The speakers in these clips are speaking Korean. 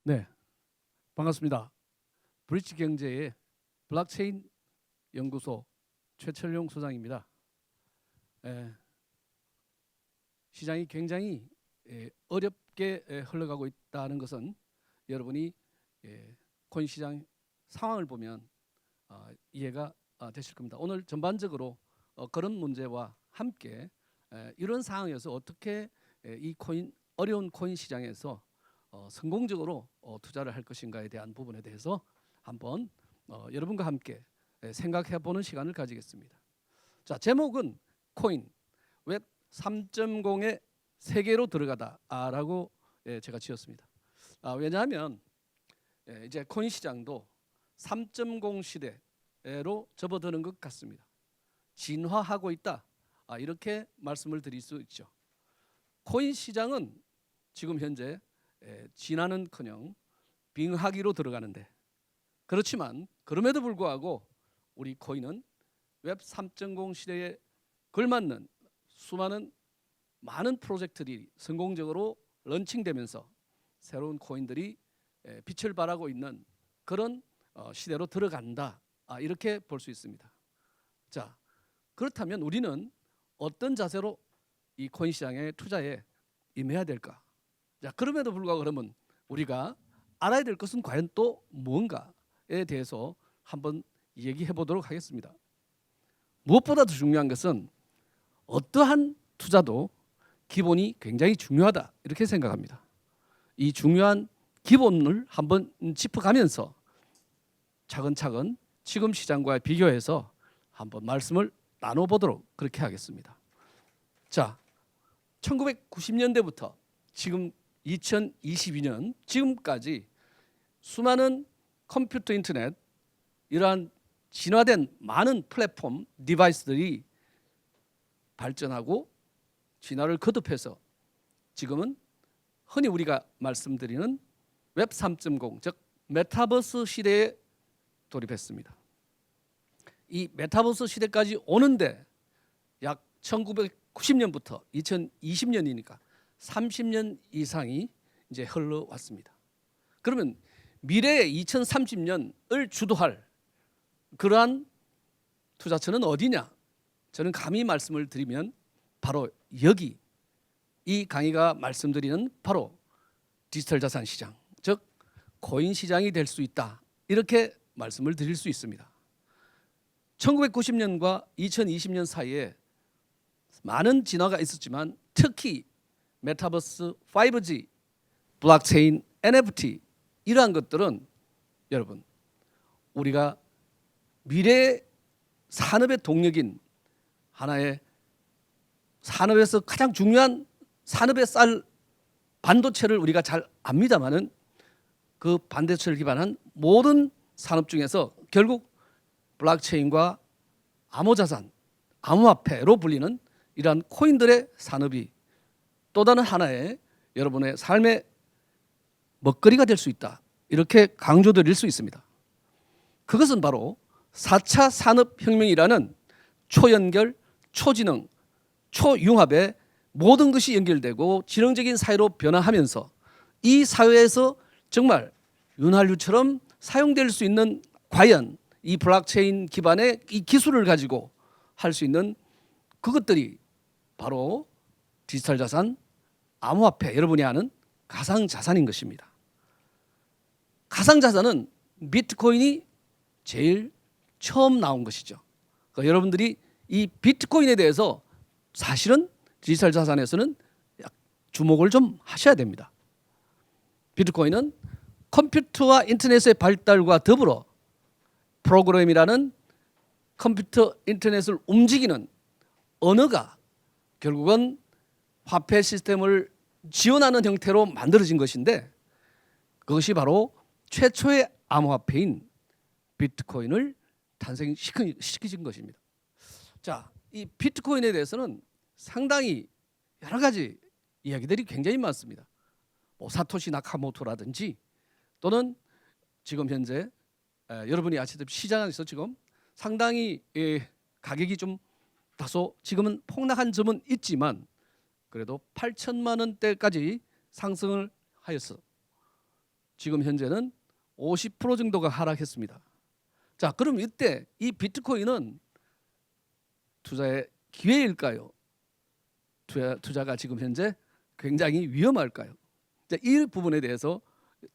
네, 반갑습니다. 브릿지 경제의 블록체인 연구소 최철용 소장입니다. 시장이 굉장히 어렵게 흘러가고 있다는 것은 여러분이 코인 시장 상황을 보면 이해가 되실 겁니다. 오늘 전반적으로 그런 문제와 함께 이런 상황에서 어떻게 이 어려운 코인 시장에서 성공적으로 투자를 할 것인가에 대한 부분에 대해서 한번 여러분과 함께 생각해 보는 시간을 가지겠습니다. 자, 제목은 코인 웹 3.0의 세계로 들어가다라고 제가 지었습니다. 왜냐하면 이제 코인 시장도 3.0 시대로 접어드는 것 같습니다. 진화하고 있다, 이렇게 말씀을 드릴 수 있죠. 코인 시장은 지금 현재 진화는커녕 빙하기로 들어가는데, 그렇지만 그럼에도 불구하고 우리 코인은 웹 3.0 시대에 걸맞는 많은 프로젝트들이 성공적으로 런칭되면서 새로운 코인들이 빛을 발하고 있는 그런 시대로 들어간다, 이렇게 볼 수 있습니다. 자, 그렇다면 우리는 어떤 자세로 이 코인 시장의 투자에 임해야 될까? 자, 그럼에도 불구하고 그러면 우리가 알아야 될 것은 과연 또 무언가에 대해서 한번 얘기해 보도록 하겠습니다. 무엇보다도 중요한 것은 어떠한 투자도 기본이 굉장히 중요하다, 이렇게 생각합니다. 이 중요한 기본을 한번 짚어가면서 차근차근 지금 시장과 비교해서 한번 말씀을 나눠보도록 그렇게 하겠습니다. 자, 1990년대부터 지금 2022년 지금까지 수많은 컴퓨터 인터넷, 이러한 진화된 많은 플랫폼 디바이스들이 발전하고 진화를 거듭해서 지금은 흔히 우리가 말씀드리는 웹 3.0, 즉 메타버스 시대에 돌입했습니다. 이 메타버스 시대까지 오는데 약 1990년부터 2020년이니까 30년 이상이 이제 흘러왔습니다. 그러면 미래의 2030년을 주도할 그러한 투자처는 어디냐? 저는 감히 말씀을 드리면 바로 여기, 이 강의가 말씀드리는 바로 디지털 자산 시장, 즉 코인 시장이 될 수 있다, 이렇게 말씀을 드릴 수 있습니다. 1990년과 2020년 사이에 많은 진화가 있었지만 특히 메타버스, 5G, 블록체인, NFT, 이러한 것들은 여러분 우리가 미래 산업의 동력인 하나의 산업에서 가장 중요한 산업의 쌀 반도체를 우리가 잘 압니다마는 그 반도체를 기반한 모든 산업 중에서 결국 블록체인과 암호자산, 암호화폐로 불리는 이러한 코인들의 산업이 또 다른 하나의 여러분의 삶의 먹거리가 될 수 있다, 이렇게 강조드릴 수 있습니다. 그것은 바로 4차 산업혁명이라는 초연결, 초지능, 초융합의 모든 것이 연결되고 지능적인 사회로 변화하면서 이 사회에서 정말 윤활유처럼 사용될 수 있는, 과연 이 블록체인 기반의 이 기술을 가지고 할 수 있는 그것들이 바로 디지털 자산, 암호화폐, 여러분이 아는 가상자산인 것입니다. 가상자산은 비트코인이 제일 처음 나온 것이죠. 그러니까 여러분들이 이 비트코인에 대해서 사실은 디지털 자산에서는 주목을 좀 하셔야 됩니다. 비트코인은 컴퓨터와 인터넷의 발달과 더불어 프로그램이라는 컴퓨터 인터넷을 움직이는 언어가 결국은 화폐 시스템을 지원하는 형태로 만들어진 것인데, 그것이 바로 최초의 암호화폐인 비트코인을 탄생시킨 것입니다. 자, 이 비트코인에 대해서는 상당히 여러 가지 이야기들이 굉장히 많습니다. 사토시 나카모토라든지 또는 지금 현재 여러분이 아시다시피 시장에서 지금 상당히 가격이 좀 다소 지금은 폭락한 점은 있지만 그래도 8천만 원대까지 상승을 하였어. 지금 현재는 50% 정도가 하락했습니다. 자, 그럼 이때 이 비트코인은 투자의 기회일까요? 투자가 지금 현재 굉장히 위험할까요? 자, 이 부분에 대해서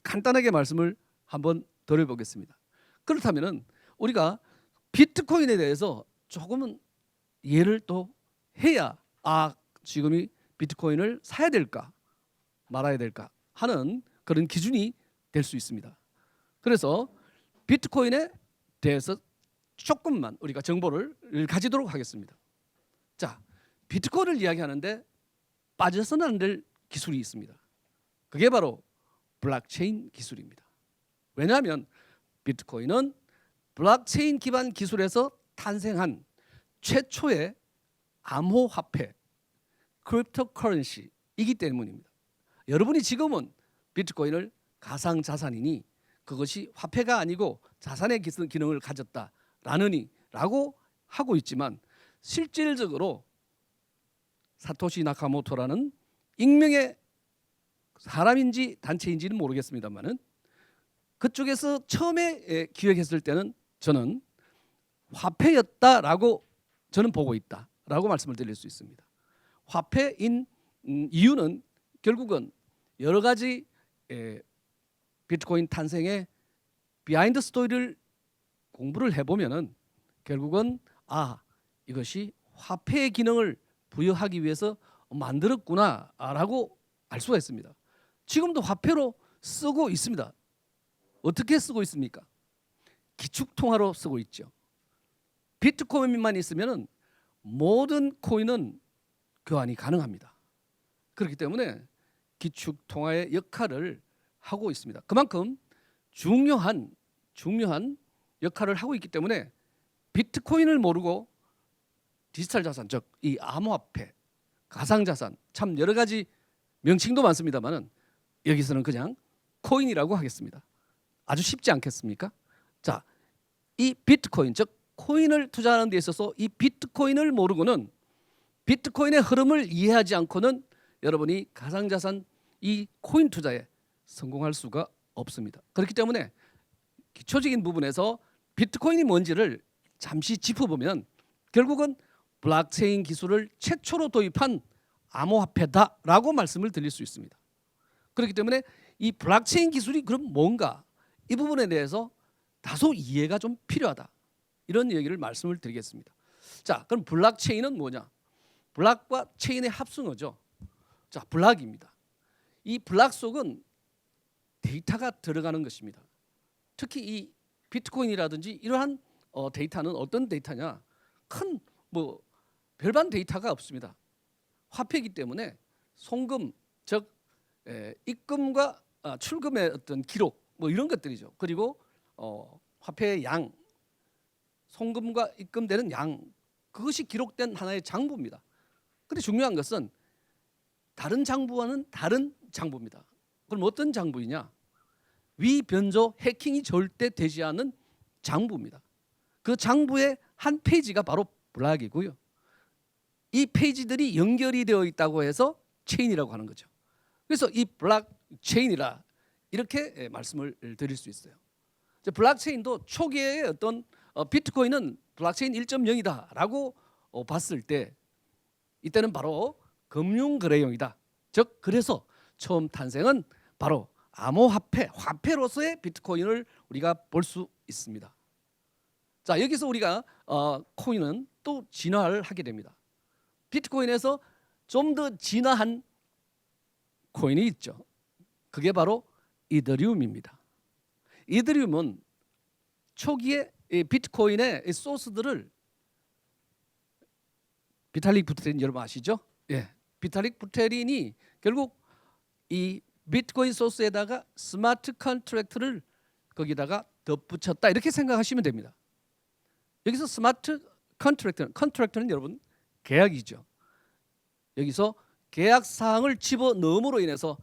간단하게 말씀을 한번 드려보겠습니다. 그렇다면은 우리가 비트코인에 대해서 조금은 이해를 또 해야 지금 이 비트코인을 사야 될까 말아야 될까 하는 그런 기준이 될 수 있습니다. 그래서 비트코인에 대해서 조금만 우리가 정보를 가지도록 하겠습니다. 자, 비트코인을 이야기하는데 빠져서는 안 될 기술이 있습니다. 그게 바로 블록체인 기술입니다. 왜냐하면 비트코인은 블록체인 기반 기술에서 탄생한 최초의 암호화폐, 크립토커런시이기 때문입니다. 여러분이 지금은 비트코인을 가상자산이니 그것이 화폐가 아니고 자산의 기능을 가졌다라고 하고 있지만 실질적으로 사토시 나카모토라는 익명의 사람인지 단체인지는 모르겠습니다만은 그쪽에서 처음에 기획했을 때는 저는 화폐였다라고 저는 보고 있다라고 말씀을 드릴 수 있습니다. 화폐인 이유는 결국은 여러 가지 비트코인 탄생의 비하인드 스토리를 공부를 해보면은 결국은 이것이 화폐의 기능을 부여하기 위해서 만들었구나라고 알 수가 있습니다. 지금도 화폐로 쓰고 있습니다. 어떻게 쓰고 있습니까? 기축통화로 쓰고 있죠. 비트코인만 있으면은 모든 코인은 교환이 가능합니다. 그렇기 때문에 기축통화의 역할을 하고 있습니다. 그만큼 중요한 역할을 하고 있기 때문에 비트코인을 모르고 디지털 자산, 즉 이 암호화폐, 가상자산, 참 여러 가지 명칭도 많습니다만은 여기서는 그냥 코인이라고 하겠습니다. 아주 쉽지 않겠습니까? 자, 이 비트코인, 즉 코인을 투자하는 데 있어서 이 비트코인을 모르고는 비트코인의 흐름을 이해하지 않고는 여러분이 가상자산 이 코인 투자에 성공할 수가 없습니다. 그렇기 때문에 기초적인 부분에서 비트코인이 뭔지를 잠시 짚어보면 결국은 블록체인 기술을 최초로 도입한 암호화폐다라고 말씀을 드릴 수 있습니다. 그렇기 때문에 이 블록체인 기술이 그럼 뭔가 이 부분에 대해서 다소 이해가 좀 필요하다. 이런 얘기를 말씀을 드리겠습니다. 자, 그럼 블록체인은 뭐냐? 블록과 체인의 합성어죠. 자, 블록입니다. 이 블록 속은 데이터가 들어가는 것입니다. 특히 이 비트코인이라든지 이러한 데이터는 어떤 데이터냐? 큰 별반 데이터가 없습니다. 화폐이기 때문에 송금, 즉 입금과 출금의 어떤 기록 이런 것들이죠. 그리고 화폐의 양, 송금과 입금되는 양, 그것이 기록된 하나의 장부입니다. 그런데 중요한 것은 다른 장부와는 다른 장부입니다. 그럼 어떤 장부이냐? 위변조 해킹이 절대 되지 않는 장부입니다. 그 장부의 한 페이지가 바로 블록이고요. 이 페이지들이 연결이 되어 있다고 해서 체인이라고 하는 거죠. 그래서 이 블록체인이라 이렇게 말씀을 드릴 수 있어요. 블록체인도 초기에 어떤 비트코인은 블록체인 1.0이다라고 봤을 때 이때는 바로 금융거래용이다. 즉 그래서 처음 탄생은 바로 암호화폐, 화폐로서의 비트코인을 우리가 볼 수 있습니다. 자, 여기서 우리가 코인은 또 진화를 하게 됩니다. 비트코인에서 좀 더 진화한 코인이 있죠. 그게 바로 이더리움입니다. 이더리움은 초기에 비트코인의 소스들을 비탈릭 부테린 여러분 아시죠? 예, 비탈릭 부테린이 결국 이 비트코인 소스에다가 스마트 컨트랙트를 거기다가 덧붙였다 이렇게 생각하시면 됩니다. 여기서 스마트 컨트랙트는 여러분 계약이죠. 여기서 계약 사항을 집어넣음으로 인해서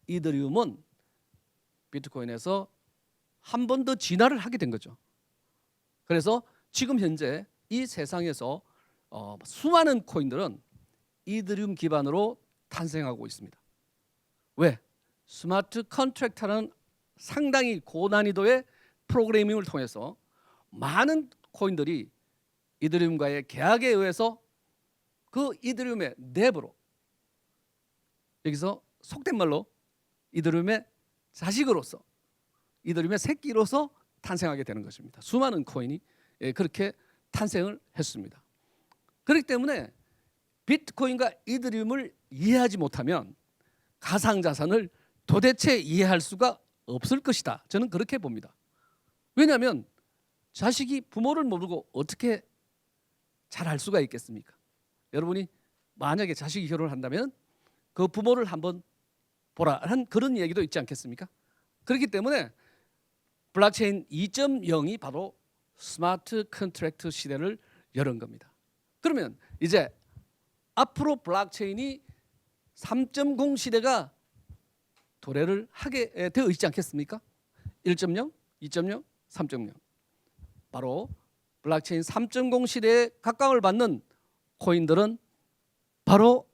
이더리움은 비트코인에서 한 번 더 진화를 하게 된 거죠. 그래서 지금 현재 이 세상에서 수많은 코인들은 이더리움 기반으로 탄생하고 있습니다. 왜? 스마트 컨트랙트라는 상당히 고난이도의 프로그래밍을 통해서 많은 코인들이 이더리움과의 계약에 의해서 그 이더리움의 내부로, 여기서 속된 말로 이더리움의 자식으로서, 이더리움의 새끼로서 탄생하게 되는 것입니다. 수많은 코인이 그렇게 탄생을 했습니다. 그렇기 때문에 비트코인과 이더리움을 이해하지 못하면 가상자산을 도대체 이해할 수가 없을 것이다. 저는 그렇게 봅니다. 왜냐하면 자식이 부모를 모르고 어떻게 잘 알 수가 있겠습니까? 여러분이 만약에 자식이 결혼을 한다면 그 부모를 한번 보라 한 그런 얘기도 있지 않겠습니까? 그렇기 때문에 블록체인 2.0이 바로 스마트 컨트랙트 시대를 열은 겁니다. 그러면 이제 앞으로 블록체인이 3.0 시대가 도래를 하게 되어 있지 않겠습니까? 1.0, 2.0, 3.0. 바로 블록체인 3.0 시대에 각광을 받는 코인들은 바로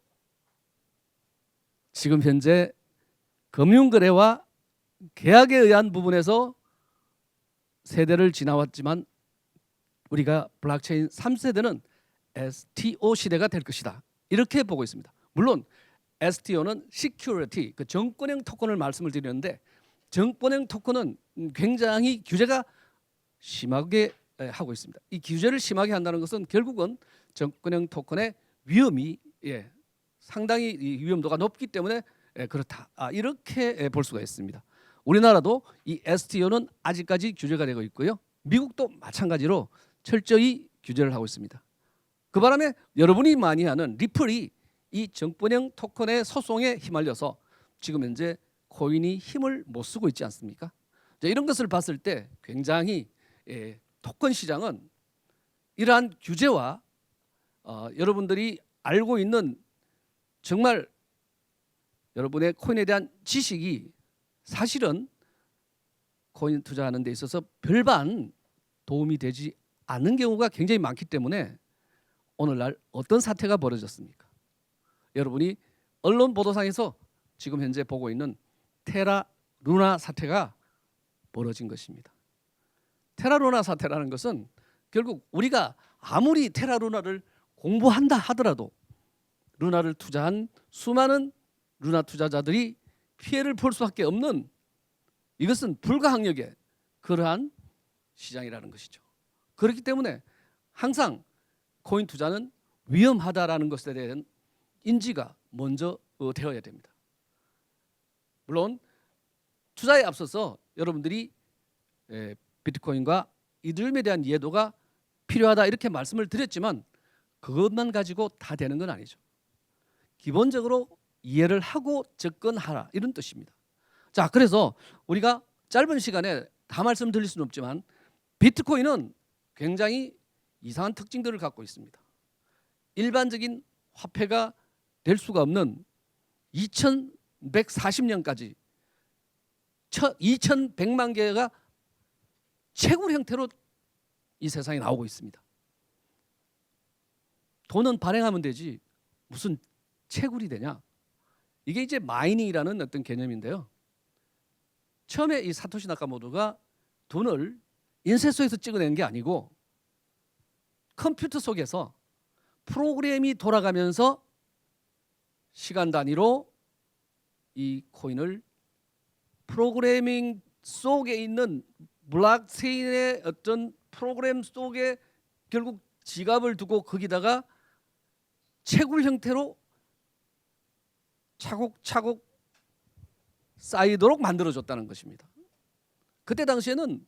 지금 현재 금융거래와 계약에 의한 부분에서 세대를 지나왔지만 우리가 블록체인 3세대는 STO 시대가 될 것이다. 이렇게 보고 있습니다. 물론 STO는 Security, 그 정권형 토큰을 말씀을 드렸는데 정권형 토큰은 굉장히 규제가 심하게 하고 있습니다. 이 규제를 심하게 한다는 것은 결국은 정권형 토큰의 위험이 상당히 위험도가 높기 때문에 그렇다. 이렇게 볼 수가 있습니다. 우리나라도 이 STO는 아직까지 규제가 되고 있고요. 미국도 마찬가지로 철저히 규제를 하고 있습니다. 그 바람에 여러분이 많이 하는 리플이 이 정권형 토큰의 소송에 휘말려서 지금 현재 코인이 힘을 못 쓰고 있지 않습니까? 이런 것을 봤을 때 굉장히 토큰 시장은 이러한 규제와 여러분들이 알고 있는 정말 여러분의 코인에 대한 지식이 사실은 코인 투자하는 데 있어서 별반 도움이 되지 않는 경우가 굉장히 많기 때문에 오늘날 어떤 사태가 벌어졌습니까? 여러분이 언론 보도상에서 지금 현재 보고 있는 테라 루나 사태가 벌어진 것입니다. 테라 루나 사태라는 것은 결국 우리가 아무리 테라 루나를 공부한다 하더라도 루나를 투자한 수많은 루나 투자자들이 피해를 볼 수밖에 없는, 이것은 불가항력의 그러한 시장이라는 것이죠. 그렇기 때문에 항상 코인 투자는 위험하다라는 것에 대한 인지가 먼저 되어야 됩니다. 물론 투자에 앞서서 여러분들이 비트코인과 이더리움에 대한 이해도가 필요하다 이렇게 말씀을 드렸지만 그것만 가지고 다 되는 건 아니죠. 기본적으로 이해를 하고 접근하라 이런 뜻입니다. 자, 그래서 우리가 짧은 시간에 다 말씀드릴 수는 없지만 비트코인은 굉장히 이상한 특징들을 갖고 있습니다. 일반적인 화폐가 될 수가 없는 2140년까지 2100만 개가 채굴 형태로 이 세상에 나오고 있습니다. 돈은 발행하면 되지 무슨 채굴이 되냐? 이게 이제 마이닝이라는 어떤 개념인데요. 처음에 이 사토시 나카모토가 돈을 인쇄소에서 찍어낸 게 아니고 컴퓨터 속에서 프로그램이 돌아가면서 시간 단위로 이 코인을 프로그래밍 속에 있는 블록체인의 어떤 프로그램 속에 결국 지갑을 두고 거기다가 채굴 형태로 차곡차곡 쌓이도록 만들어줬다는 것입니다. 그때 당시에는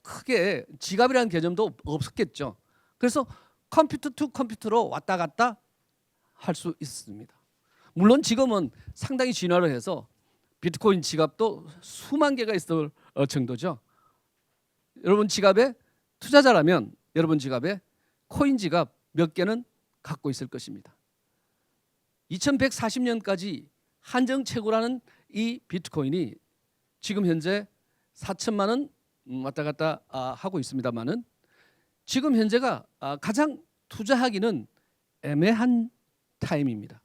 크게 지갑이라는 개념도 없었겠죠. 그래서 컴퓨터 투 컴퓨터로 왔다 갔다 할 수 있습니다. 물론 지금은 상당히 진화를 해서 비트코인 지갑도 수만 개가 있을 정도죠. 여러분 지갑에 투자자라면 여러분 지갑에 코인 지갑 몇 개는 갖고 있을 것입니다. 2140년까지 한정 채굴하는 이 비트코인이 지금 현재 4천만 원 왔다 갔다 하고 있습니다만은 지금 현재가 가장 투자하기는 애매한 타임입니다.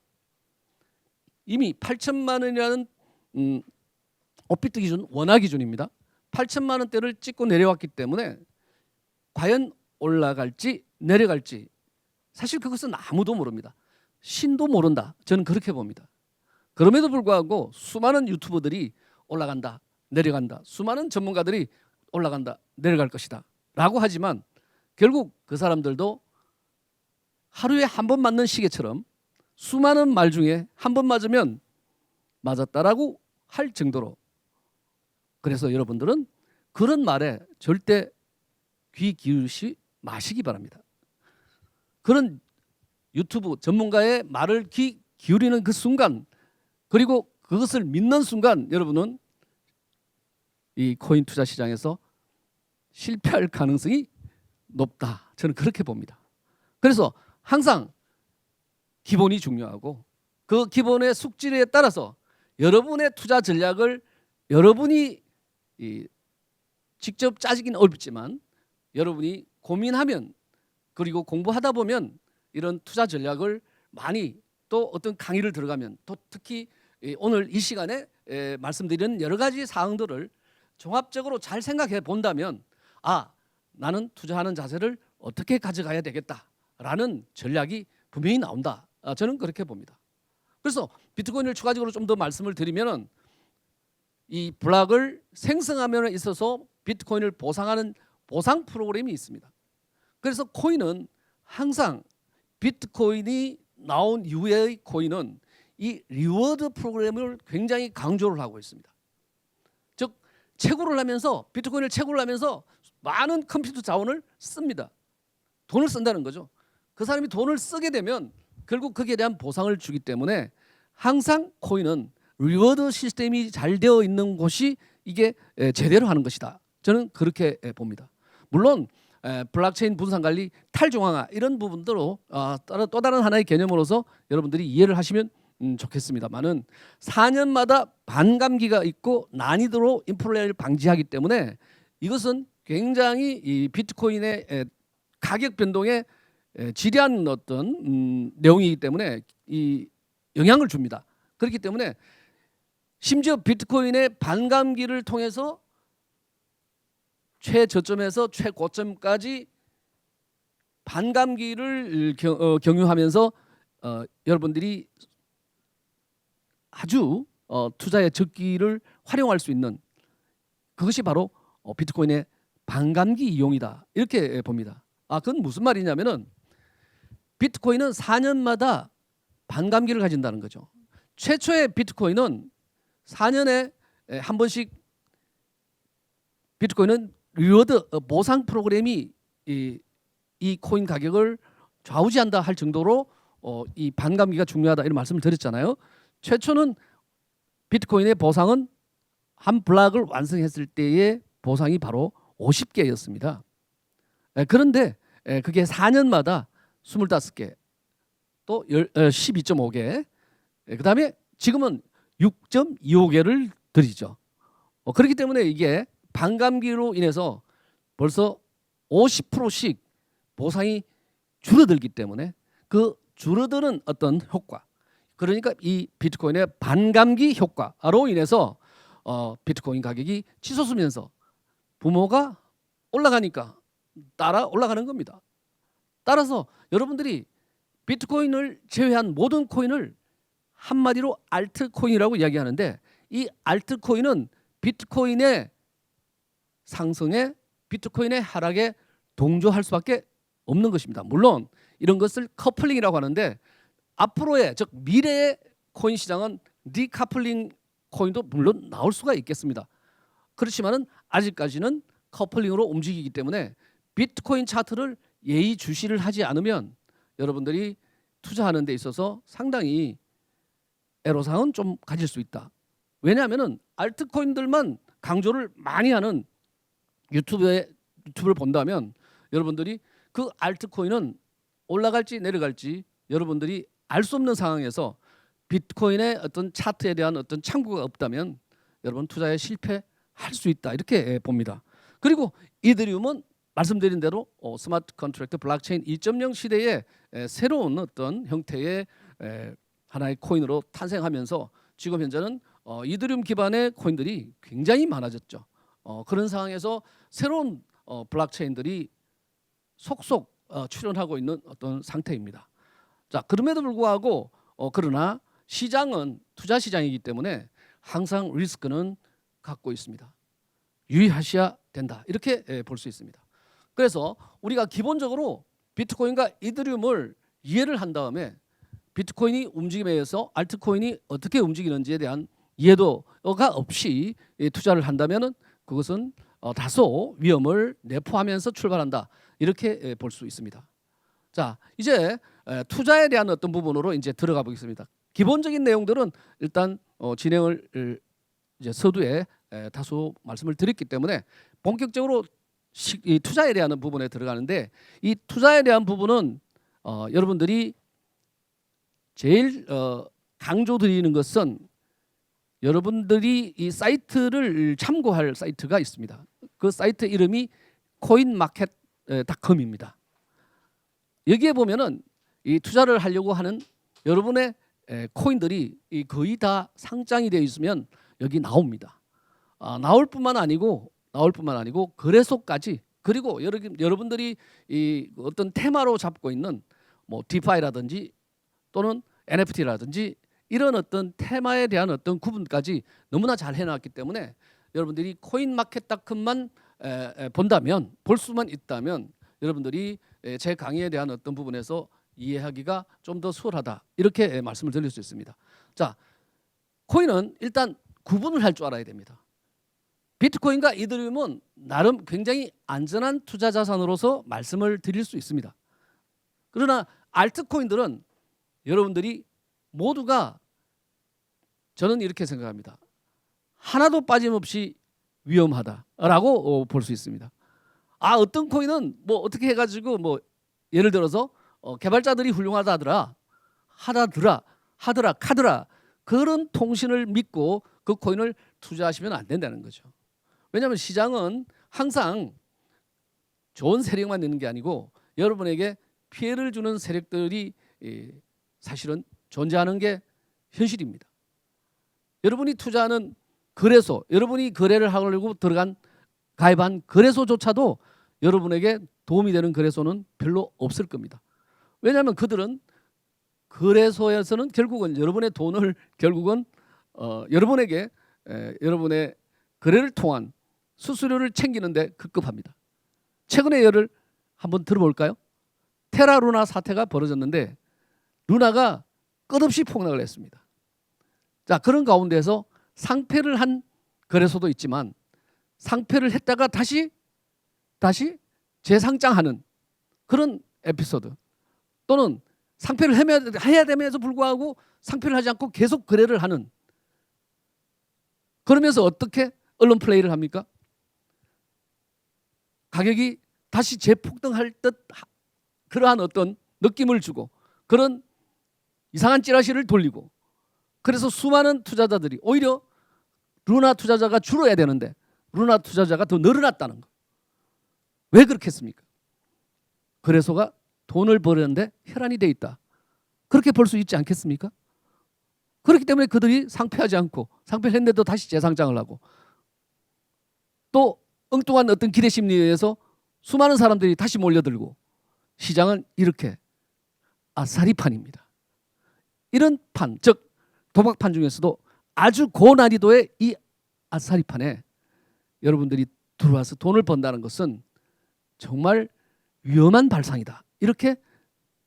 이미 8천만 원이라는 업비트 기준 원화 기준입니다. 8천만 원대를 찍고 내려왔기 때문에 과연 올라갈지 내려갈지 사실 그것은 아무도 모릅니다. 신도 모른다. 저는 그렇게 봅니다. 그럼에도 불구하고 수많은 유튜버들이 올라간다 내려간다, 수많은 전문가들이 올라간다 내려갈 것이다 라고 하지만 결국 그 사람들도 하루에 한 번 맞는 시계처럼 수많은 말 중에 한 번 맞으면 맞았다라고 할 정도로, 그래서 여러분들은 그런 말에 절대 귀 기울이시 마시기 바랍니다. 그런 유튜브 전문가의 말을 귀 기울이는 그 순간, 그리고 그것을 믿는 순간 여러분은 이 코인 투자 시장에서 실패할 가능성이 높다. 저는 그렇게 봅니다. 그래서 항상 기본이 중요하고 그 기본의 숙지에 따라서 여러분의 투자 전략을 여러분이 직접 짜지긴 어렵지만 여러분이 고민하면, 그리고 공부하다 보면 이런 투자 전략을 많이, 또 어떤 강의를 들어가면, 또 특히 오늘 이 시간에 말씀드리는 여러 가지 사항들을 종합적으로 잘 생각해 본다면 나는 투자하는 자세를 어떻게 가져가야 되겠다라는 전략이 분명히 나온다. 저는 그렇게 봅니다. 그래서 비트코인을 추가적으로 좀 더 말씀을 드리면은 이 블록을 생성하면에 있어서 비트코인을 보상하는 보상 프로그램이 있습니다. 그래서 코인은 항상 비트코인이 나온 이후의 코인은 이 리워드 프로그램을 굉장히 강조를 하고 있습니다. 즉 채굴을 하면서, 비트코인을 채굴을 하면서 많은 컴퓨터 자원을 씁니다. 돈을 쓴다는 거죠. 그 사람이 돈을 쓰게 되면 결국 거기에 대한 보상을 주기 때문에 항상 코인은 리워드 시스템이 잘 되어 있는 곳이 이게 제대로 하는 것이다. 저는 그렇게 봅니다. 물론 블록체인 분산관리, 탈중앙화 이런 부분들로 또 다른 하나의 개념으로서 여러분들이 이해를 하시면 좋겠습니다만은 4년마다 반감기가 있고 난이도로 인플레를 방지하기 때문에 이것은 굉장히 이 비트코인의 가격 변동에 지대한 어떤 내용이기 때문에 이 영향을 줍니다. 그렇기 때문에 심지어 비트코인의 반감기를 통해서 최저점에서 최고점까지 반감기를 경유하면서 여러분들이 아주 투자의 적기를 활용할 수 있는, 그것이 바로 비트코인의 반감기 이용이다. 이렇게 봅니다. 그건 무슨 말이냐면은 비트코인은 4년마다 반감기를 가진다는 거죠. 최초의 비트코인은 4년에 한 번씩 비트코인은 리워드 보상 프로그램이 이 코인 가격을 좌우지한다 할 정도로 이 반감기가 중요하다 이런 말씀을 드렸잖아요. 최초는 비트코인의 보상은 한 블록을 완성했을 때의 보상이 바로 50개였습니다. 그런데 그게 4년마다 25개, 또 12.5개, 그다음에 지금은 6.25개를 드리죠. 그렇기 때문에 이게 반감기로 인해서 벌써 50%씩 보상이 줄어들기 때문에 그 줄어드는 어떤 효과, 그러니까 이 비트코인의 반감기 효과로 인해서 비트코인 가격이 치솟으면서 부모가 올라가니까 따라 올라가는 겁니다. 따라서 여러분들이 비트코인을 제외한 모든 코인을 한마디로 알트코인이라고 이야기하는데, 이 알트코인은 비트코인의 상승에 비트코인의 하락에 동조할 수밖에 없는 것입니다. 물론 이런 것을 커플링이라고 하는데 앞으로의, 즉 미래의 코인 시장은 디커플링 코인도 물론 나올 수가 있겠습니다. 그렇지만은 아직까지는 커플링으로 움직이기 때문에 비트코인 차트를 예의주시를 하지 않으면 여러분들이 투자하는 데 있어서 상당히 애로사항은 좀 가질 수 있다. 왜냐하면은 알트코인들만 강조를 많이 하는 유튜브를 본다면 여러분들이 그 알트코인은 올라갈지 내려갈지 여러분들이 알 수 없는 상황에서 비트코인의 어떤 차트에 대한 어떤 참고가 없다면 여러분 투자에 실패할 수 있다. 이렇게 봅니다. 그리고 이더리움은 말씀드린 대로 스마트 컨트랙트 블록체인 2.0 시대에 새로운 어떤 형태의 하나의 코인으로 탄생하면서 지금 현재는 이더리움 기반의 코인들이 굉장히 많아졌죠. 그런 상황에서 새로운 블록체인들이 속속 출현하고 있는 어떤 상태입니다. 자, 그럼에도 불구하고 그러나 시장은 투자 시장이기 때문에 항상 리스크는 갖고 있습니다. 유의하셔야 된다. 이렇게 볼 수 있습니다. 그래서 우리가 기본적으로 비트코인과 이더리움을 이해를 한 다음에 비트코인이 움직임에 의해서 알트코인이 어떻게 움직이는지에 대한 이해도가 없이 투자를 한다면 그것은 다소 위험을 내포하면서 출발한다. 이렇게 볼 수 있습니다. 자, 이제 투자에 대한 어떤 부분으로 이제 들어가 보겠습니다. 기본적인 내용들은 일단 진행을 이제 서두에 다소 말씀을 드렸기 때문에 본격적으로 이 투자에 대한 부분에 들어가는데, 이 투자에 대한 부분은 여러분들이 제일 강조드리는 것은 여러분들이 이 사이트를 참고할 사이트가 있습니다. 그 사이트 이름이 coinmarket.com입니다. 여기에 보면은 이 투자를 하려고 하는 여러분의 코인들이 거의 다 상장이 되어 있으면 여기 나옵니다. 나올 뿐만 아니고 거래소까지, 그리고 여러분들이 이 어떤 테마로 잡고 있는 뭐 디파이라든지 또는 NFT라든지 이런 어떤 테마에 대한 어떤 구분까지 너무나 잘 해놨기 때문에 여러분들이 코인마켓닷컴만 본다면, 볼 수만 있다면 여러분들이 제 강의에 대한 어떤 부분에서 이해하기가 좀 더 수월하다, 이렇게 말씀을 드릴 수 있습니다. 자, 코인은 일단 구분을 할 줄 알아야 됩니다. 비트코인과 이더리움은 나름 굉장히 안전한 투자 자산으로서 말씀을 드릴 수 있습니다. 그러나 알트코인들은 여러분들이 모두가, 저는 이렇게 생각합니다. 하나도 빠짐없이 위험하다라고 볼 수 있습니다. 어떤 코인은 뭐 어떻게 해가지고 뭐 예를 들어서 개발자들이 훌륭하다더라, 하더라, 카더라, 그런 통신을 믿고 그 코인을 투자하시면 안 된다는 거죠. 왜냐하면 시장은 항상 좋은 세력만 있는 게 아니고 여러분에게 피해를 주는 세력들이 사실은 존재하는 게 현실입니다. 여러분이 투자하는 거래소, 여러분이 거래를 하려고 가입한 거래소조차도 여러분에게 도움이 되는 거래소는 별로 없을 겁니다. 왜냐하면 그들은 거래소에서는 결국은 여러분의 돈을 여러분에게 여러분의 거래를 통한 수수료를 챙기는데 급급합니다. 최근의 예를 한번 들어볼까요? 테라 루나 사태가 벌어졌는데 루나가 끝없이 폭락을 했습니다. 자, 그런 가운데서 상폐를 한 거래소도 있지만 상폐를 했다가 다시 재상장하는 그런 에피소드, 또는 상폐를 해야 됨에도 불구하고 상폐를 하지 않고 계속 거래를 하는, 그러면서 어떻게 언론 플레이를 합니까? 가격이 다시 재폭등할 듯 그러한 어떤 느낌을 주고 그런 이상한 찌라시를 돌리고, 그래서 수많은 투자자들이 오히려 루나 투자자가 줄어야 되는데 루나 투자자가 더 늘어났다는 거. 왜 그렇겠습니까? 거래소가 돈을 버는데 혈안이 돼 있다, 그렇게 볼 수 있지 않겠습니까? 그렇기 때문에 그들이 상폐하지 않고, 상폐를 했는데도 다시 재상장을 하고, 또 엉뚱한 어떤 기대 심리에 의해서 수많은 사람들이 다시 몰려들고, 시장은 이렇게 아사리판입니다. 이런 판, 즉 도박판 중에서도 아주 고난이도의 이 아사리판에 여러분들이 들어와서 돈을 번다는 것은 정말 위험한 발상이다, 이렇게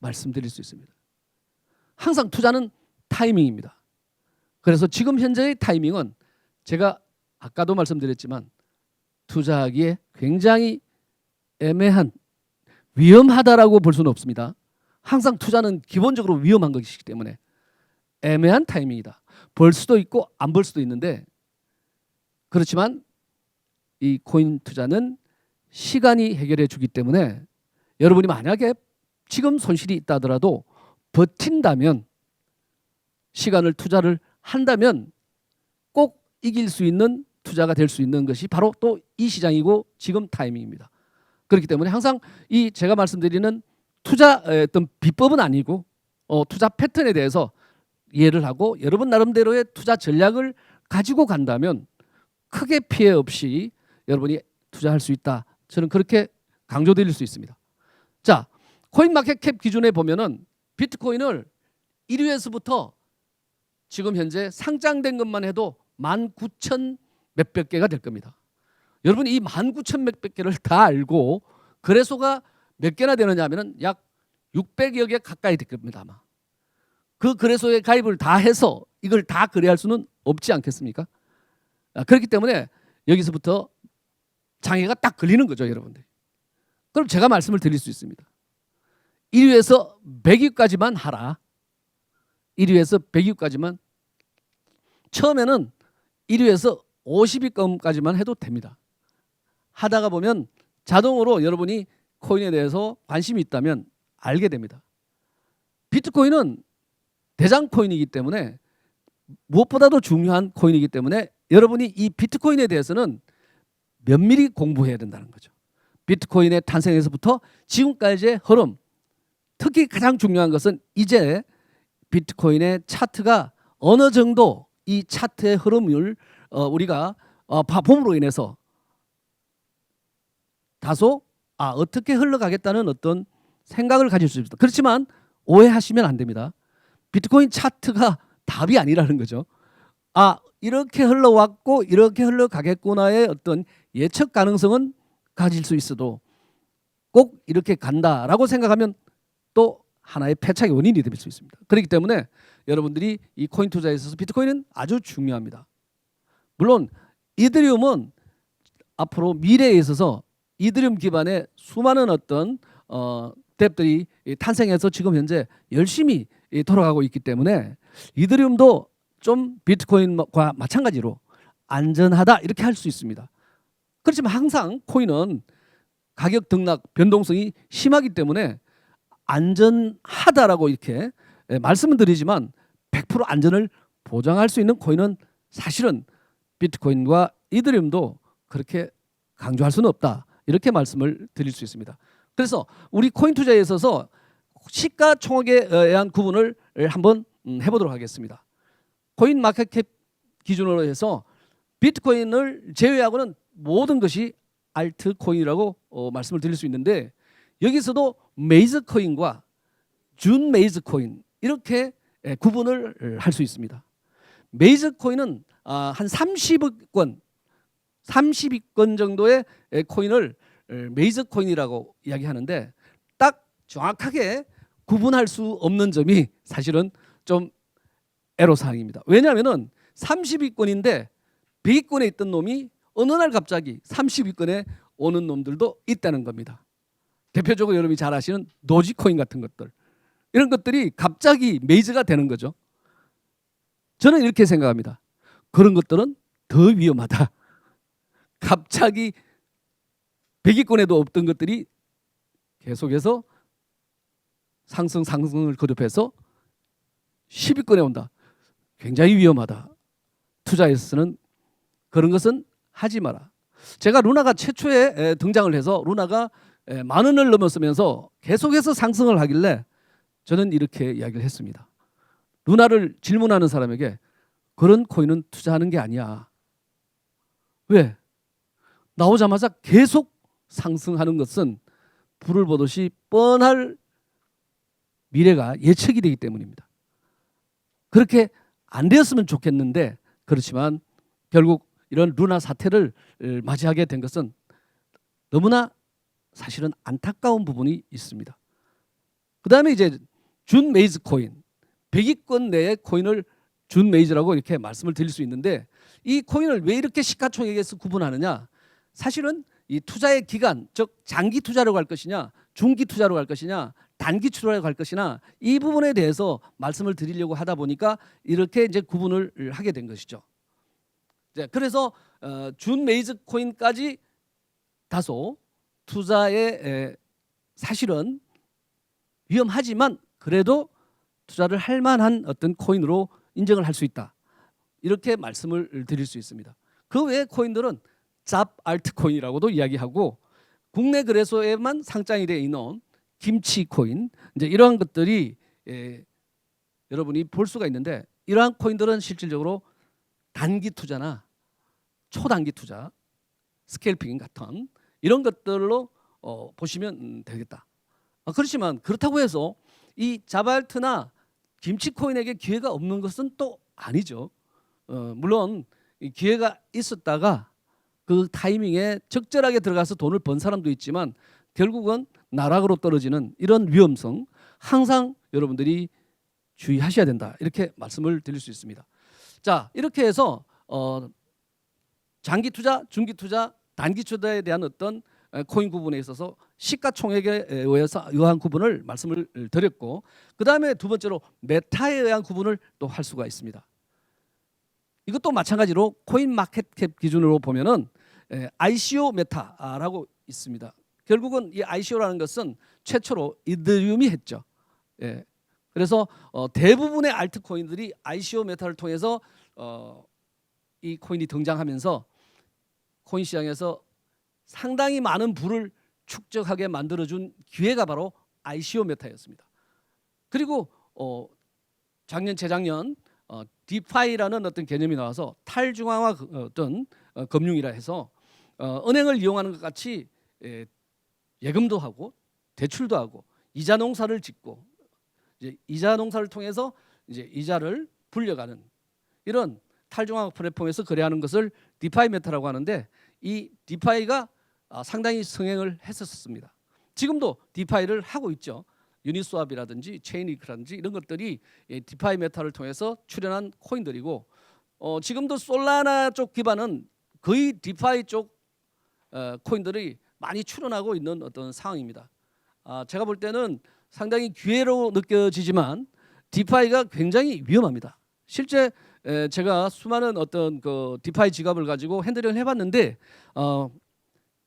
말씀드릴 수 있습니다. 항상 투자는 타이밍입니다. 그래서 지금 현재의 타이밍은 제가 아까도 말씀드렸지만 투자하기에 굉장히 애매한, 위험하다라고 볼 수는 없습니다. 항상 투자는 기본적으로 위험한 것이기 때문에 애매한 타이밍이다. 벌 수도 있고 안 벌 수도 있는데, 그렇지만 이 코인 투자는 시간이 해결해 주기 때문에 여러분이 만약에 지금 손실이 있다 하더라도 버틴다면, 시간을 투자를 한다면 꼭 이길 수 있는 투자가 될 수 있는 것이 바로 또 이 시장이고 지금 타이밍입니다. 그렇기 때문에 항상 이 제가 말씀드리는 투자의 어떤 비법은 아니고 투자 패턴에 대해서 이해를 하고 여러분 나름대로의 투자 전략을 가지고 간다면 크게 피해 없이 여러분이 투자할 수 있다. 저는 그렇게 강조드릴 수 있습니다. 자, 코인마켓캡 기준에 보면은 비트코인을 1위에서부터 지금 현재 상장된 것만 해도 19,000 몇백 개가 될 겁니다. 여러분 이 19,000 몇백 개를 다 알고 거래소가 몇 개나 되느냐 하면은 약 600여 개 가까이 될 겁니다. 아마. 그 거래소에 가입을 다 해서 이걸 다 거래할 수는 없지 않겠습니까? 그렇기 때문에 여기서부터 장애가 딱 걸리는 거죠, 여러분들. 그럼 제가 말씀을 드릴 수 있습니다. 1위에서 100위까지만 하라. 1위에서 100위까지만. 처음에는 1위에서 50위까지만 해도 됩니다. 하다가 보면 자동으로 여러분이 코인에 대해서 관심이 있다면 알게 됩니다. 비트코인은 대장 코인이기 때문에 무엇보다도 중요한 코인이기 때문에 여러분이 이 비트코인에 대해서는 면밀히 공부해야 된다는 거죠. 비트코인의 탄생에서부터 지금까지의 흐름, 특히 가장 중요한 것은 이제 비트코인의 차트가 어느 정도 이 차트의 흐름을 우리가 봄으로 인해서 다소 어떻게 흘러가겠다는 어떤 생각을 가질 수 있습니다. 그렇지만 오해하시면 안 됩니다. 비트코인 차트가 답이 아니라는 거죠. 이렇게 흘러왔고 이렇게 흘러가겠구나의 어떤 예측 가능성은 가질 수 있어도 꼭 이렇게 간다라고 생각하면 또 하나의 패착의 원인이 될 수 있습니다. 그렇기 때문에 여러분들이 이 코인 투자에 있어서 비트코인은 아주 중요합니다. 물론 이더리움은 앞으로 미래에 있어서 이더리움 기반의 수많은 어떤 덱들이 탄생해서 지금 현재 열심히 돌아가고 있기 때문에 이더리움도 좀 비트코인과 마찬가지로 안전하다 이렇게 할 수 있습니다. 그렇지만 항상 코인은 가격 등락 변동성이 심하기 때문에 안전하다라고 이렇게 말씀을 드리지만 100% 안전을 보장할 수 있는 코인은 사실은 비트코인과 이더리움도 그렇게 강조할 수는 없다. 이렇게 말씀을 드릴 수 있습니다. 그래서 우리 코인 투자에 있어서 시가총액에 의한 구분을 한번 해보도록 하겠습니다. 코인 마켓캡 기준으로 해서 비트코인을 제외하고는 모든 것이 알트코인이라고 말씀을 드릴 수 있는데 여기서도 메이저 코인과 준 메이저 코인 이렇게 구분을 할 수 있습니다. 메이저 코인은 한 30위권 정도의 코인을 메이저 코인이라고 이야기하는데 딱 정확하게 구분할 수 없는 점이 사실은 좀 애로사항입니다. 왜냐하면 30위권인데 100위권에 있던 놈이 어느 날 갑자기 30위권에 오는 놈들도 있다는 겁니다. 대표적으로 여러분이 잘 아시는 도지코인 같은 것들 이런 것들이 갑자기 메이저가 되는 거죠. 저는 이렇게 생각합니다. 그런 것들은 더 위험하다. 갑자기 100위권에도 없던 것들이 계속해서 상승을 거듭해서 10위권에 온다. 굉장히 위험하다. 투자에서는 그런 것은 하지 마라. 제가 루나가 최초에 등장을 해서 루나가 10,000원을 넘었으면서 계속해서 상승을 하길래 저는 이렇게 이야기를 했습니다. 루나를 질문하는 사람에게 그런 코인은 투자하는 게 아니야. 왜? 나오자마자 계속 상승하는 것은 불을 보듯이 뻔할 미래가 예측이 되기 때문입니다. 그렇게 안 되었으면 좋겠는데 그렇지만 결국 이런 루나 사태를 맞이하게 된 것은 너무나 사실은 안타까운 부분이 있습니다. 그 다음에 이제 준 메이저 코인 100위권 내의 코인을 준 메이저라고 이렇게 말씀을 드릴 수 있는데 이 코인을 왜 이렇게 시가총액에서 구분하느냐 사실은 이 투자의 기간 즉 장기 투자로 갈 것이냐 중기 투자로 갈 것이냐 단기 투자로 갈 것이냐 이 부분에 대해서 말씀을 드리려고 하다 보니까 이렇게 이제 구분을 하게 된 것이죠. 그래서 준 메이저 코인까지 다소 투자에 사실은 위험하지만 그래도 투자를 할 만한 어떤 코인으로 인정을 할 수 있다. 이렇게 말씀을 드릴 수 있습니다. 그 외의 코인들은 잡 알트코인이라고도 이야기하고 국내 거래소에만 상장이 되어 있는 김치 코인 이제 이러한 것들이 여러분이 볼 수가 있는데 이러한 코인들은 실질적으로 단기 투자나 초단기 투자, 스케일핑 같은 이런 것들로 보시면 되겠다. 그렇지만 그렇다고 해서 이 자발트나 김치코인에게 기회가 없는 것은 또 아니죠. 물론 기회가 있었다가 그 타이밍에 적절하게 들어가서 돈을 번 사람도 있지만 결국은 나락으로 떨어지는 이런 위험성 항상 여러분들이 주의하셔야 된다. 이렇게 말씀을 드릴 수 있습니다. 자, 이렇게 해서 장기 투자, 중기 투자, 단기 투자에 대한 어떤 코인 구분에 있어서 시가총액에 의한 구분을 말씀을 드렸고, 그 다음에 두 번째로 메타에 의한 구분을 또 할 수가 있습니다. 이것도 마찬가지로 코인 마켓캡 기준으로 보면은 ICO 메타라고 있습니다. 결국은 이 ICO라는 것은 최초로 이더리움이 했죠. 그래서 대부분의 알트코인들이 ICO 메타를 통해서 이 코인이 등장하면서 코인 시장에서 상당히 많은 부를 축적하게 만들어준 기회가 바로 ICO 메타였습니다. 그리고 작년, 재작년 디파이라는 어떤 개념이 나와서 탈중앙화 어떤 금융이라 해서 은행을 이용하는 것 같이 예금도 하고 대출도 하고 이자 농사를 짓고 이제 이자 농사를 통해서 이제 이자를 불려가는 이런 탈중앙화 플랫폼에서 거래하는 것을 디파이 메타라고 하는데, 이 디파이가 상당히 성행을 했었습니다. 지금도 디파이를 하고 있죠. 유니스왑이라든지 체인리크라든지 이런 것들이 디파이 메타를 통해서 출현한 코인들이고, 지금도 솔라나 쪽 기반은 거의 디파이 쪽 코인들이 많이 출현하고 있는 어떤 상황입니다. 제가 볼 때는 상당히 기회로 느껴지지만 디파이가 굉장히 위험합니다. 실제 제가 수많은 어떤 그 디파이 지갑을 가지고 핸들링을 해봤는데